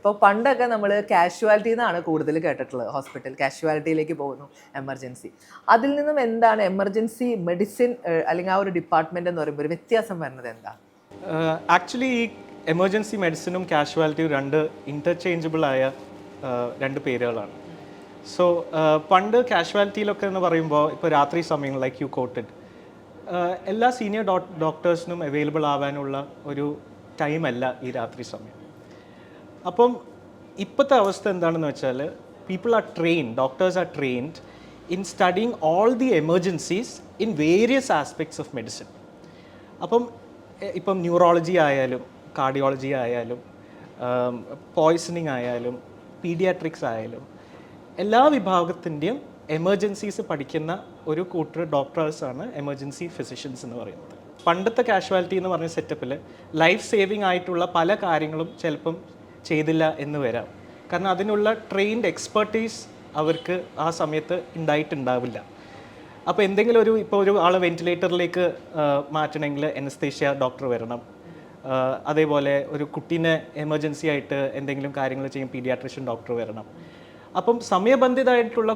ഇപ്പോൾ പണ്ടൊക്കെ നമ്മൾ കാഷ്വാലിറ്റി എന്നാണ് കൂടുതൽ കേട്ടിട്ടുള്ളത്. ഹോസ്പിറ്റൽ കാഷ്വാലിറ്റിയിലേക്ക് പോകുന്നു, എമർജൻസി. അതിൽ നിന്നും എന്താണ് എമർജൻസി മെഡിസിൻ അല്ലെങ്കിൽ ആ ഒരു ഡിപ്പാർട്ട്മെന്റ് എന്ന് പറയുമ്പോൾ ഒരു വ്യത്യാസം വരുന്നത് എന്താ? ആക്ച്വലി ഈ എമർജൻസി മെഡിസിനും കാഷ്വാലിറ്റിയും രണ്ട് ഇൻ്റർചേഞ്ചബിൾ ആയ രണ്ട് പേരുകളാണ്. സോ പണ്ട് കാഷ്വാലിറ്റിയിലൊക്കെ എന്ന് പറയുമ്പോൾ ഇപ്പോൾ രാത്രി സമയങ്ങൾ ലൈക്ക് യു കോട്ടഡ് എല്ലാ സീനിയർ ഡോക്ടേഴ്സിനും അവൈലബിൾ ആവാനുള്ള ഒരു ടൈമല്ല ഈ രാത്രി സമയം. അപ്പം ഇപ്പോഴത്തെ അവസ്ഥ എന്താണെന്ന് വെച്ചാൽ doctors R trained in studying all the emergencies in various aspects of medicine. ഇപ്പം ന്യൂറോളജി ആയാലും കാർഡിയോളജി ആയാലും പോയ്സണിങ് ആയാലും പീഡിയാട്രിക്സ് ആയാലും എല്ലാ വിഭാഗത്തിൻ്റെയും എമർജൻസീസ് പഠിക്കുന്ന ഒരു കൂട്ടർ ഡോക്ടേഴ്സാണ് എമർജൻസി ഫിസിഷ്യൻസ് എന്ന് പറയുന്നത്. പണ്ടത്തെ കാഷ്വാലിറ്റി എന്ന് പറഞ്ഞ സെറ്റപ്പിൽ ലൈഫ് സേവിങ് ആയിട്ടുള്ള പല കാര്യങ്ങളും ചിലപ്പം ചെയ്തില്ല എന്ന് വരാം. കാരണം അതിനുള്ള ട്രെയിൻഡ് എക്സ്പെർട്ടീസ് അവർക്ക് ആ സമയത്ത് ഉണ്ടായിട്ടുണ്ടാവില്ല. അപ്പോൾ എന്തെങ്കിലും ഇപ്പോൾ ഒരു ആളെ വെന്റിലേറ്ററിലേക്ക് മാറ്റണമെങ്കിൽ അനസ്തേഷ്യ ഡോക്ടർ വരണം. അതേപോലെ ഒരു കുട്ടീനെ എമർജൻസി ആയിട്ട് എന്തെങ്കിലും കാര്യങ്ങൾ ചെയ്യും പീഡിയാട്രിഷ്യൻ ഡോക്ടർ വരണം. അപ്പം സമയബന്ധിതമായിട്ടുള്ള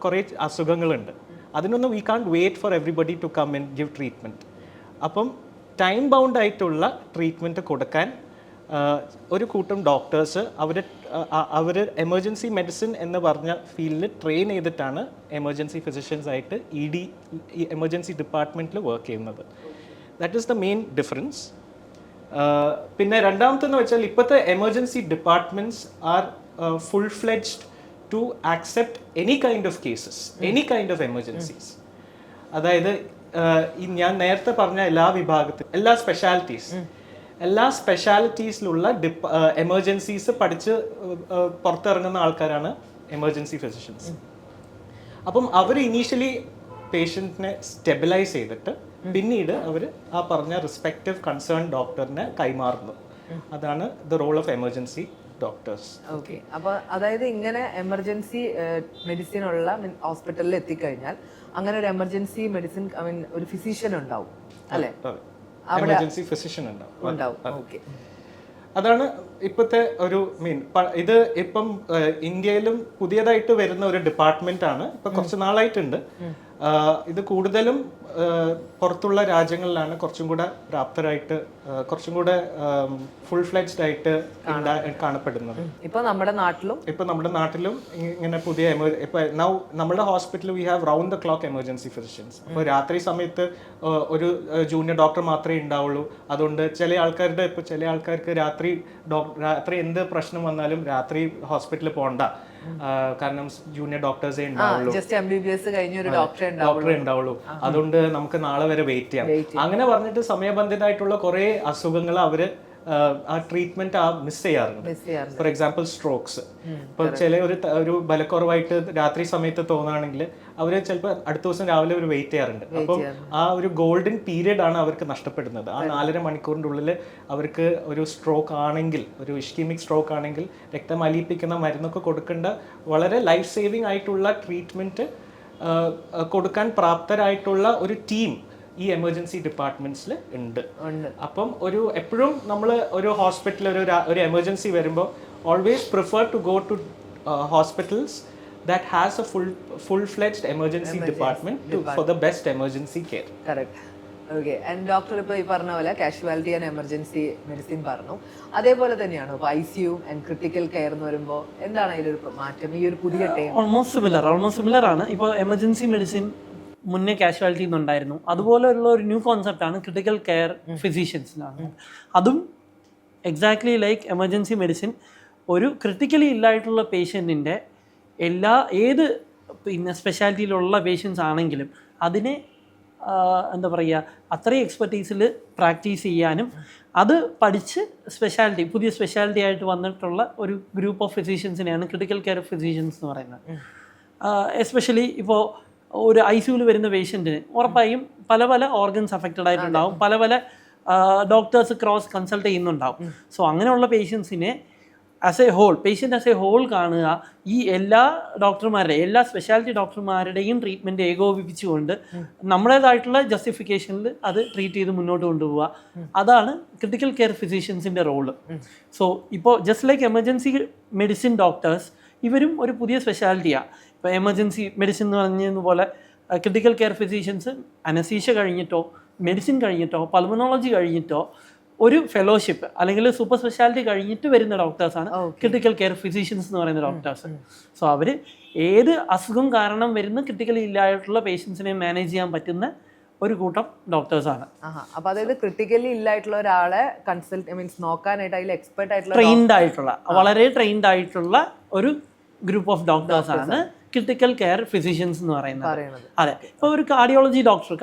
കുറേ അസുഖങ്ങളുണ്ട്. അതിനൊന്നും we can't wait for everybody to come and give treatment. അപ്പം ടൈം ബൗണ്ട് ആയിട്ടുള്ള ട്രീറ്റ്മെൻറ്റ് കൊടുക്കാൻ ഒരു കൂട്ടം ഡോക്ടേഴ്സ് അവർ എമർജൻസി മെഡിസിൻ എന്ന് പറഞ്ഞ ഫീൽഡിൽ ട്രെയിൻ ചെയ്തിട്ടാണ് എമർജൻസി ഫിസിഷ്യൻസ് ആയിട്ട് എമർജൻസി ഡിപ്പാർട്ട്മെൻറ്റിൽ വർക്ക് ചെയ്യുന്നത്. That is the main difference. പിന്നെ രണ്ടാമത്തെന്ന് വെച്ചാൽ ഇപ്പോഴത്തെ emergency departments are full fledged to accept any kind of cases, any kind of emergencies. അതായത് ഞാൻ നേരത്തെ പറഞ്ഞ എല്ലാ സ്പെഷ്യാലിറ്റീസിലുള്ള എമർജൻസീസ് പഠിച്ച് പുറത്തിറങ്ങുന്ന ആൾക്കാരാണ് എമർജൻസി ഫിസിഷ്യൻസ്. അപ്പം അവർ ഇനീഷ്യലി പേഷ്യൻറ്റിനെ സ്റ്റെബിലൈസ് ചെയ്തിട്ട് പിന്നീട് അവർ ആ പറഞ്ഞ റെസ്പെക്റ്റീവ് കൺസേൺ ഡോക്ടറിനെ കൈമാറുന്നു. അതാണ് the role of emergency doctors. Okay, അപ്പോൾ അതായത് ഇങ്ങനെ എമർജൻസി മെഡിസിൻ ഉള്ള ഹോസ്പിറ്റലിൽ എത്തിക്കഴിഞ്ഞാൽ അങ്ങനെ ഒരു എമർജൻസി മെഡിസിൻ ഒരു ഫിസിഷ്യൻ ഉണ്ടാവും അല്ലേ? എമർജൻസി ഫിസിഷ്യൻ ഉണ്ടാവും. ഓക്കെ, അതാണ് ഇപ്പോഴത്തെ ഒരു ഇത് ഇപ്പം ഇന്ത്യയിലും പുതിയതായിട്ട് വരുന്ന ഒരു ഡിപ്പാർട്ട്മെന്റ് ആണ്. ഇപ്പൊ കുറച്ച് നാളായിട്ടുണ്ട്. ഇത് കൂടുതലും പുറത്തുള്ള രാജ്യങ്ങളിലാണ് കുറച്ചും കൂടെ പ്രാപ്തരായിട്ട് കുറച്ചും കൂടെ ഫുൾ ഫ്ലെഡ്ജ്ഡ് ആയിട്ട് കാണപ്പെടുന്നത്. ഇപ്പൊ നമ്മുടെ നാട്ടിലും ഇങ്ങനെ പുതിയ നമ്മുടെ ഹോസ്പിറ്റലിൽ we have round the clock emergency physicians. അപ്പോൾ രാത്രി സമയത്ത് ഒരു ജൂനിയർ ഡോക്ടർ മാത്രമേ ഉണ്ടാവുള്ളൂ. അതുകൊണ്ട് ചില ആൾക്കാർക്ക് രാത്രി എന്ത് പ്രശ്നം വന്നാലും രാത്രി ഹോസ്പിറ്റലിൽ പോകണ്ട, കാരണം ജൂനിയർ ഡോക്ടേഴ്സേ ഡോക്ടറെ ഉണ്ടാവുള്ളൂ. അതുകൊണ്ട് നമുക്ക് നാളെ വരെ വെയിറ്റ് ചെയ്യാം. അങ്ങനെ പറഞ്ഞിട്ട് സമയബന്ധിതമായിട്ടുള്ള കുറെ അസുഖങ്ങൾ അവര് ആ ട്രീറ്റ്മെന്റ് മിസ് ചെയ്യാറുണ്ട്. For example strokes. ഇപ്പൊ ഒരു ബലക്കുറവായിട്ട് രാത്രി സമയത്ത് തോന്നുകയാണെങ്കിൽ അവര് ചിലപ്പോൾ അടുത്ത ദിവസം രാവിലെ ഒരു വെയിറ്റ് ചെയ്യാറുണ്ട്. അപ്പം ആ ഒരു ഗോൾഡൻ പീരീഡ് ആണ് അവർക്ക് നഷ്ടപ്പെടുന്നത്. ആ 4.5 മണിക്കൂറിൻ്റെ ഉള്ളിൽ അവർക്ക് ഒരു സ്ട്രോക്ക് ആണെങ്കിൽ, ഒരു ഇഷ്കീമിക് സ്ട്രോക്ക് ആണെങ്കിൽ രക്തം അലിയിപ്പിക്കുന്ന മരുന്നൊക്കെ കൊടുക്കേണ്ട വളരെ ലൈഫ് സേവിങ് ആയിട്ടുള്ള ട്രീറ്റ്മെന്റ് കൊടുക്കാൻ പ്രാപ്തരായിട്ടുള്ള ഒരു ടീം ഈ എമർജൻസി ഡിപ്പാർട്ട്മെന്റ്സിൽ ഉണ്ട്. അപ്പം എപ്പോഴും നമ്മൾ ഒരു ഹോസ്പിറ്റൽ ഒരു എമർജൻസി വരുമ്പോൾ always prefer to go to hospitals that has a full-fledged emergency department for the best emergency care. Correct. Okay. And doctor ഇപ്പോൾ ഈ പറഞ്ഞ പോലെ കാഷ്വാലിറ്റി ആൻഡ് എമർജൻസി മെഡിസിൻ പറഞ്ഞു, അതേപോലെ തന്നെയാണ് ഇപ്പോൾ ICU ആൻഡ് ക്രിട്ടിക്കൽ കെയർ എന്ന് വരുമ്പോൾ എന്താണ് അതിലൊരു മാറ്റം, ഈ ഒരു പുതിയ ടൈം? ഓൾമോസ്റ്റ് സിമിലർ ആണ്. ഇപ്പോൾ എമർജൻസി മെഡിസിൻ മുന്നേ കാഷ്വാലിറ്റി ഉണ്ടായിരുന്നു, അതുപോലെയുള്ള ഒരു ന്യൂ കോൺസെപ്റ്റാണ് ക്രിട്ടിക്കൽ കെയർ ഫിസിഷ്യൻസിനാണ്. അതും എക്സാക്ട്ലി ലൈക്ക് എമർജൻസി മെഡിസിൻ ഒരു ക്രിട്ടിക്കലി ഇല്ലായിട്ടുള്ള പേഷ്യൻറ്റിൻ്റെ ഏത് സ്പെഷ്യാലിറ്റിയിലുള്ള പേഷ്യൻസ് ആണെങ്കിലും അതിനെ എന്താ പറയുക അത്രയും എക്സ്പെർട്ടീസിൽ പ്രാക്ടീസ് ചെയ്യാനും അത് പഠിച്ച് പുതിയ സ്പെഷ്യാലിറ്റി ആയിട്ട് വന്നിട്ടുള്ള ഒരു ഗ്രൂപ്പ് ഓഫ് ഫിസിഷ്യൻസിനെയാണ് ക്രിട്ടിക്കൽ കെയർ ഫിസിഷ്യൻസ് എന്ന് പറയുന്നത്. എസ്പെഷ്യലി ഇപ്പോൾ ഒരു ICUവിൽ വരുന്ന പേഷ്യൻറ്റിന് ഉറപ്പായും പല ഓർഗൻസ് അഫക്റ്റഡ് ആയിട്ടുണ്ടാവും, പല ഡോക്ടേഴ്സ് ക്രോസ് കൺസൾട്ട് ചെയ്യുന്നുണ്ടാവും. സോ അങ്ങനെയുള്ള പേഷ്യൻസിനെ as a whole patient as a whole കാണുക, ഈ എല്ലാ ഡോക്ടർമാരുടെയും എല്ലാ സ്പെഷ്യാലിറ്റി ഡോക്ടർമാരുടെയും ട്രീറ്റ്മെൻറ്റ് ഏകോപിപ്പിച്ചുകൊണ്ട് നമ്മുടേതായിട്ടുള്ള ജസ്റ്റിഫിക്കേഷനിൽ അത് ട്രീറ്റ് ചെയ്ത് മുന്നോട്ട് കൊണ്ടുപോവുക. അതാണ് ക്രിട്ടിക്കൽ കെയർ ഫിസിഷ്യൻസിൻ്റെ റോള്. സോ ഇപ്പോൾ just like emergency medicine doctors, ഇവരും ഒരു പുതിയ സ്പെഷ്യാലിറ്റിയാണ്. ഇപ്പോൾ എമർജൻസി മെഡിസിൻ എന്ന് പറഞ്ഞതുപോലെ ക്രിട്ടിക്കൽ കെയർ ഫിസിഷ്യൻസ് അനസ്തീഷ്യ കഴിഞ്ഞിട്ടോ മെഡിസിൻ കഴിഞ്ഞിട്ടോ പൾമനോളജി കഴിഞ്ഞിട്ടോ ഒരു ഫെലോഷിപ്പ് അല്ലെങ്കിൽ സൂപ്പർ സ്പെഷ്യാലിറ്റി കഴിഞ്ഞിട്ട് വരുന്ന ഡോക്ടേഴ്സാണ് ക്രിട്ടിക്കൽ കെയർ ഫിസിഷ്യൻസ് എന്ന് പറയുന്ന ഡോക്ടേഴ്സ്. സോ അവർ ഏത് അസുഖം കാരണം വരുന്ന ക്രിട്ടിക്കലി ഇല്ലായിട്ടുള്ള പേഷ്യൻസിനെ മാനേജ് ചെയ്യാൻ പറ്റുന്ന ഒരു കൂട്ടം ഡോക്ടേഴ്സാണ്. അപ്പൊ അതായത് ക്രിട്ടിക്കലി ഇല്ലായിട്ടുള്ള ഒരാളെ കൺസൾട്ട് മീൻസ് നോക്കാനായിട്ട് അതിൽ എക്സ്പെർട്ട് ആയിട്ടുള്ള ട്രെയിൻഡ് ആയിട്ടുള്ള വളരെ ട്രെയിൻഡ് ആയിട്ടുള്ള ഒരു ഗ്രൂപ്പ് ഓഫ് ഡോക്ടേഴ്സാണ് ക്രിട്ടിക്കൽ കെയർ ഫിസിഷ്യൻസ് എന്ന് പറയുന്നത്. അതെ, ഇപ്പോൾ ഒരു കാർഡിയോളജി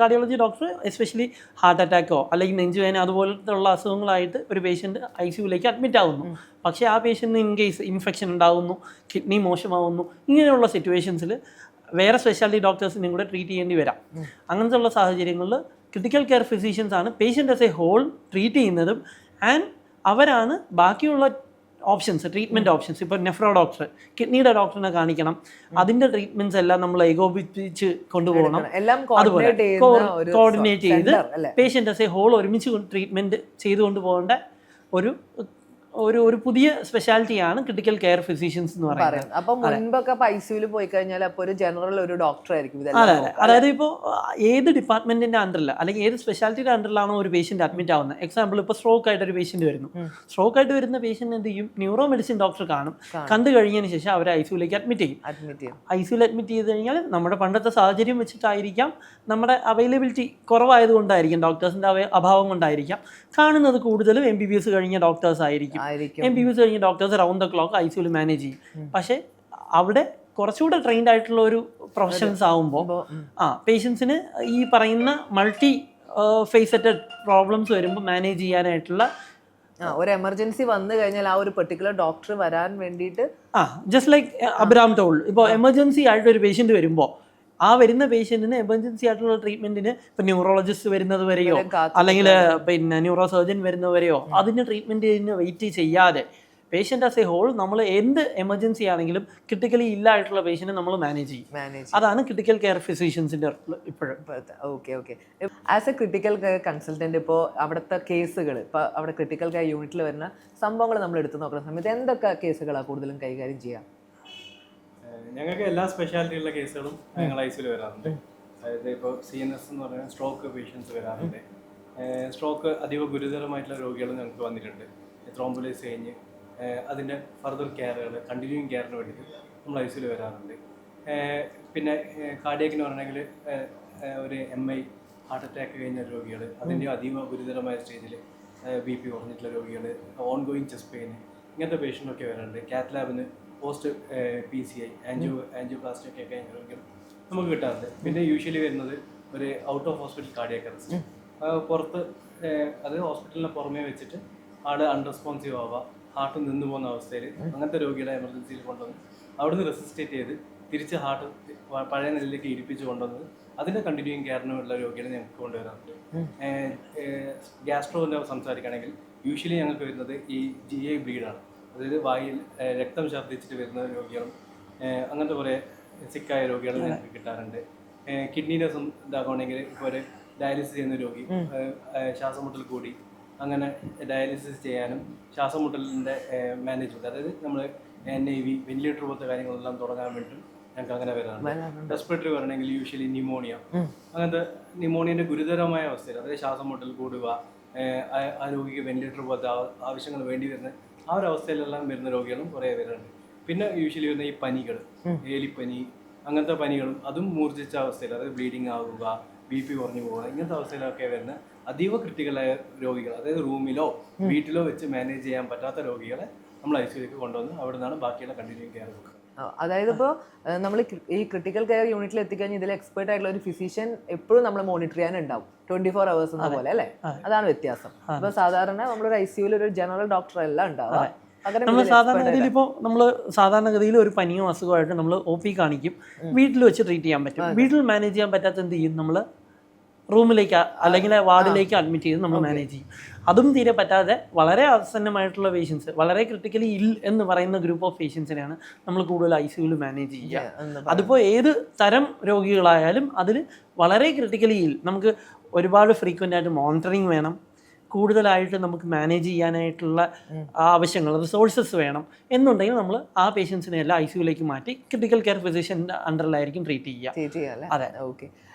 ഡോക്ടർ എസ്പെഷ്യലി ഹാർട്ട് അറ്റാക്കോ അല്ലെങ്കിൽ നെഞ്ചുവേദന അതുപോലത്തെ ഉള്ള അസുഖങ്ങളായിട്ട് ഒരു പേഷ്യൻ്റ് ICUലേക്ക് അഡ്മിറ്റ് ആവുന്നു. പക്ഷേ ആ പേഷ്യൻറ്റിന് ഇൻ കേസ് ഇൻഫെക്ഷൻ ഉണ്ടാകുന്നു, കിഡ്നി മോശമാവുന്നു, ഇങ്ങനെയുള്ള സിറ്റുവേഷൻസിൽ വേറെ സ്പെഷ്യാലിറ്റി ഡോക്ടേഴ്സിനെയും കൂടെ ട്രീറ്റ് ചെയ്യേണ്ടി വരാം. അങ്ങനത്തെ ഉള്ള സാഹചര്യങ്ങളിൽ ക്രിട്ടിക്കൽ കെയർ ഫിസിഷ്യൻസ് ആണ് patient as a whole treat ചെയ്യുന്നതും ആൻഡ് അവരാണ് ബാക്കിയുള്ള ഓപ്ഷൻസ്, ട്രീറ്റ്മെൻറ്റ് ഓപ്ഷൻസ്. ഇപ്പോൾ നെഫ്രോ ഡോക്ടർ, കിഡ്നിയുടെ ഡോക്ടറിനെ കാണിക്കണം, അതിൻ്റെ ട്രീറ്റ്മെൻറ്റ്സ് എല്ലാം നമ്മൾ ഏകോപിപ്പിച്ച് കൊണ്ടുപോകണം. അതുപോലെ കോർഡിനേറ്റ് ചെയ്ത് പേഷ്യൻ്റ് ആസ് എ ഹോൾ ഒരുമിച്ച് ട്രീറ്റ്മെൻറ്റ് ചെയ്തുകൊണ്ട് പോകേണ്ട ഒരു ഒരു പുതിയ സ്പെഷ്യാലിറ്റിയാണ് ക്രിട്ടിക്കൽ കെയർ ഫിസിഷ്യൻസ് എന്ന് പറയുന്നത്. അപ്പൊ മുൻപൊക്കെ ICUയിൽ പോയി കഴിഞ്ഞാൽ അപ്പോൾ ഒരു ജനറൽ ഒരു ഡോക്ടർ ആയിരിക്കും. അതെ, അതായത് ഇപ്പോൾ ഏത് ഡിപ്പാർട്ട്മെന്റിന്റെ അണ്ടറിൽ അല്ലെങ്കിൽ ഏത് സ്പെഷ്യാലിറ്റിയുടെ അണ്ടറിലാണോ ഒരു പേഷ്യന്റ് അഡ്മിറ്റ് ആവുന്നത്, എക്സാമ്പിൾ ഇപ്പോൾ സ്ട്രോക്ക് ആയിട്ട് ഒരു പേഷ്യന്റ് വരുന്നു, സ്ട്രോക്ക് ആയിട്ട് വരുന്ന പേഷ്യന്റ് എന്ത് ചെയ്യും, ന്യൂറോ മെഡിസിൻ ഡോക്ടർ കാണും, കണ്ടു കഴിഞ്ഞതിന് ശേഷം അവരെ ICUയിലേക്ക് അഡ്മിറ്റ് ചെയ്യും. ICUയിൽ അഡ്മിറ്റ് ചെയ്ത് കഴിഞ്ഞാൽ നമ്മുടെ പണ്ടത്തെ സാഹചര്യം വെച്ചിട്ടായിരിക്കാം, നമ്മുടെ അവൈലബിലിറ്റി കുറവായതുകൊണ്ടായിരിക്കും, ഡോക്ടേഴ്സിന്റെ അഭാവം കൊണ്ടായിരിക്കാം, കാണുന്നത് കൂടുതലും MBBS കഴിഞ്ഞ ഡോക്ടേഴ്സ് ആയിരിക്കും. MBBS കഴിഞ്ഞ ഡോക്ടേഴ്സ് റൗണ്ട് ദ ക്ലോക്ക് ICUയിൽ മാനേജ് ചെയ്യും. പക്ഷേ അവിടെ കുറച്ചുകൂടെ ട്രെയിൻഡ് ആയിട്ടുള്ള ഒരു പ്രൊഫഷൻസ് ആവുമ്പോൾ പേഷ്യൻസിന് ഈ പറയുന്ന മൾട്ടി ഫേസറ്റഡ് പ്രോബ്ലംസ് വരുമ്പോൾ മാനേജ് ചെയ്യാനായിട്ടുള്ള ഒരു എമർജൻസി വന്നു കഴിഞ്ഞാൽ ആ ഒരു പെർട്ടിക്കുലർ ഡോക്ടർ വരാൻ വേണ്ടിയിട്ട് ജസ്റ്റ് ലൈക്ക് അബ്രാം ടോൾ, ഇപ്പോൾ എമർജൻസി ആയിട്ട് ഒരു പേഷ്യന്റ് വരുമ്പോൾ ആ വരുന്ന പേഷ്യൻറ്റിന് എമർജൻസി ആയിട്ടുള്ള ട്രീറ്റ്മെൻറ്റിന് ഇപ്പോൾ ന്യൂറോളജിസ്റ്റ് വരുന്നത് വരെയോ അല്ലെങ്കിൽ പിന്നെ ന്യൂറോ സർജൻ വരുന്നത് വരെയോ അതിൻ്റെ ട്രീറ്റ്മെൻറ്റിന് വെയിറ്റ് ചെയ്യാതെ പേഷ്യൻ്റ് ആസ് എ ഹോൾ നമ്മൾ എന്ത് എമർജൻസി ആണെങ്കിലും ക്രിട്ടിക്കലി ഇല്ലായിട്ടുള്ള പേഷ്യൻറ്റിനെ നമ്മൾ മാനേജ് ചെയ്യും. അതാണ് ക്രിട്ടിക്കൽ കെയർ ഫിസിഷ്യൻസിൻ്റെ ഇപ്പോഴും. Okay as A critical care consultant ഇപ്പോൾ അവിടുത്തെ കേസുകൾ, ഇപ്പോൾ അവിടെ ക്രിട്ടിക്കൽ കെയർ യൂണിറ്റിൽ വരുന്ന സംഭവങ്ങൾ നമ്മൾ എടുത്തു നോക്കുന്ന സമയത്ത് എന്തൊക്കെ കേസുകളാണ് കൂടുതലും കൈകാര്യം ചെയ്യുക? ഞങ്ങൾക്ക് എല്ലാ സ്പെഷ്യാലിറ്റിയുള്ള കേസുകളും ഞങ്ങൾ ICUയിൽ വരാറുണ്ട്. അതായത് ഇപ്പോൾ CNS എന്ന് പറയുന്ന സ്ട്രോക്ക് പേഷ്യൻസ് വരാറുണ്ട്. സ്ട്രോക്ക് അതീവ ഗുരുതരമായിട്ടുള്ള രോഗികൾ ഞങ്ങൾക്ക് വന്നിട്ടുണ്ട്. ത്രോംബോലൈസ് കഴിഞ്ഞ് അതിൻ്റെ ഫർദർ കെയറുകൾ കണ്ടിന്യൂയിങ് കെയറിന് വേണ്ടിയിട്ട് നമ്മൾ ICUയിൽ വരാറുണ്ട്. പിന്നെ കാർഡിയാക്കിന് പറയണമെങ്കിൽ ഒരു MI ഹാർട്ട് അറ്റാക്ക് കഴിഞ്ഞ രോഗികൾ, അതിൻ്റെ അതീവ ഗുരുതരമായ സ്റ്റേജിൽ BP കുറഞ്ഞിട്ടുള്ള രോഗികൾ, ഓൺ ഗോയിങ് ചെസ്റ്റ് പെയിൻ, ഇങ്ങനത്തെ പേഷ്യൻ്റൊക്കെ വരാറുണ്ട്. കാത്ത് ലാബിന് പോസ്റ്റ് PCI ആൻജിയോപ്ലാസ്റ്റി ഒക്കെ കഴിഞ്ഞ നമുക്ക് കിട്ടാറുണ്ട്. പിന്നെ യൂഷ്വലി വരുന്നത് ഒരു out of hospital cardiac arrest, പുറത്ത് അത് ഹോസ്പിറ്റലിന് പുറമേ വെച്ചിട്ട് ആള് അൺറെസ്പോൺസീവ് ആവുക, ഹാർട്ട് നിന്ന് പോകുന്ന അവസ്ഥയിൽ അങ്ങനത്തെ രോഗികളെ എമർജൻസിയിൽ കൊണ്ടുവന്ന് അവിടുന്ന് റെസിസ്റ്റേറ്റ് ചെയ്ത് തിരിച്ച് ഹാർട്ട് പഴയ നിലയിലേക്ക് ഇരിപ്പിച്ച് കൊണ്ടുവന്നത് അതിൻ്റെ കണ്ടിന്യൂയിങ് കെയറിനുള്ള രോഗികളെ ഞങ്ങൾക്ക് കൊണ്ടുവരാറുണ്ട്. ഗ്യാസ്ട്രോൻ്റെ സംസാരിക്കുകയാണെങ്കിൽ യൂഷ്വലി ഞങ്ങൾക്ക് വരുന്നത് ഈ GI ബ്ലീഡാണ്, അതായത് വായിൽ രക്തം ഛർദ്ദിച്ചിട്ട് വരുന്ന രോഗികളും അങ്ങനത്തെ കുറേ സിക്കായ രോഗികൾ ഞങ്ങൾക്ക് കിട്ടാറുണ്ട്. കിഡ്നീൻ്റെ ഇതാക്കുകയാണെങ്കിൽ ഇപ്പോൾ ഒരു ഡയാലിസിസ് ചെയ്യുന്ന രോഗി ശ്വാസമുട്ടൽ കൂടി അങ്ങനെ ഡയാലിസിസ് ചെയ്യാനും ശ്വാസമുട്ടലിൻ്റെ മാനേജ്മെൻറ്റ്, അതായത് നമ്മൾ NIV വെന്റിലേറ്റർ പോലത്തെ കാര്യങ്ങളെല്ലാം തുടങ്ങാൻ വേണ്ടിയിട്ടും ഞങ്ങൾക്ക് അങ്ങനെ വരാറുണ്ട്. റെസ്പിറേറ്ററി പറയണമെങ്കിൽ യൂഷ്വലി ന്യൂമോണിയ, അങ്ങനത്തെ ന്യൂമോണിയൻ്റെ ഗുരുതരമായ അവസ്ഥയിൽ, അതായത് ശ്വാസമുട്ടൽ കൂടുക, ആ രോഗിക്ക് വെന്റിലേറ്റർ പോലത്തെ ആവശ്യങ്ങൾ വേണ്ടി വരുന്ന ആ ഒരു അവസ്ഥയിലെല്ലാം വരുന്ന രോഗികളും കുറേ പേരുണ്ട്. പിന്നെ യൂഷ്വലി വരുന്ന ഈ പനികൾ, ഏലിപ്പനി, അങ്ങനത്തെ പനികളും അതും മൂർജിച്ച അവസ്ഥയിൽ, അതായത് ബ്ലീഡിങ് ആകുക, BP കുറഞ്ഞു പോകുക, ഇങ്ങനത്തെ അവസ്ഥയിലൊക്കെ വരുന്ന അതീവ ക്രിട്ടിക്കലായ രോഗികൾ, അതായത് റൂമിലോ വീട്ടിലോ വെച്ച് മാനേജ് ചെയ്യാൻ പറ്റാത്ത രോഗികളെ നമ്മൾ ICUയിലേക്ക് കൊണ്ടുവന്ന് അവിടെ നിന്നാണ് ബാക്കിയുള്ള കണ്ടിന്യൂയിങ് കെയർ കൊടുക്കുക. അതായത് ഇപ്പോൾ നമ്മൾ ഈ ക്രിട്ടിക്കൽ കെയർ യൂണിറ്റിൽ എത്തിക്കഴിഞ്ഞാൽ ഇതിൽ എക്സ്പെർട്ട് ആയിട്ടുള്ള ഒരു ഫിസിഷ്യൻ എപ്പോഴും നമ്മൾ മോണിറ്റർ ചെയ്യാനുണ്ടാവും 24 hours എന്ന പോലെ അല്ലേ? അതാണ് വ്യത്യാസം. അപ്പോൾ സാധാരണ നമ്മളൊരു ICUയിൽ ഒരു ജനറൽ ഡോക്ടർ അല്ല ഉണ്ടാവുക. നമ്മൾ സാധാരണഗതിയിൽ ഇപ്പോൾ നമ്മൾ സാധാരണഗതിയിൽ ഒരു പനിയോ അസുഖമായിട്ട് നമ്മൾ OP കാണിക്കും, വീട്ടിൽ വെച്ച് ട്രീറ്റ് ചെയ്യാൻ പറ്റും. വീട്ടിൽ മാനേജ് ചെയ്യാൻ പറ്റാത്ത എന്ത് ചെയ്യും, നമ്മൾ റൂമിലേക്ക് അല്ലെങ്കിൽ വാർഡിലേക്ക് അഡ്മിറ്റ് ചെയ്ത് നമ്മൾ മാനേജ് ചെയ്യും. അതും തീരെ പറ്റാതെ വളരെ ആസന്നമായിട്ടുള്ള പേഷ്യൻസ്, വളരെ ക്രിട്ടിക്കലി ഇൽ എന്ന് പറയുന്ന ഗ്രൂപ്പ് ഓഫ് പേഷ്യൻസിനെയാണ് നമ്മൾ കൂടുതൽ ICUവിൽ മാനേജ് ചെയ്യുക. അതിപ്പോൾ ഏത് തരം രോഗികളായാലും അതിൽ വളരെ ക്രിട്ടിക്കലി ഇൽ നമുക്ക് ഒരുപാട് ഫ്രീക്വൻ്റ് ആയിട്ട് മോണിറ്ററിങ് വേണം, കൂടുതലായിട്ട് നമുക്ക് മാനേജ് ചെയ്യാനായിട്ടുള്ള ആവശ്യങ്ങൾ, റിസോഴ്സസ് വേണം എന്നുണ്ടെങ്കിൽ നമ്മൾ ആ പേഷ്യൻസിനെ എല്ലാം ICUവിലേക്ക് മാറ്റി ക്രിട്ടിക്കൽ കെയർ ഫിസിഷ്യൻ്റെ അണ്ടറിലായിരിക്കും ട്രീറ്റ് ചെയ്യുക. ചെയ്യാം അല്ലേ? അതെ. ഓക്കെ.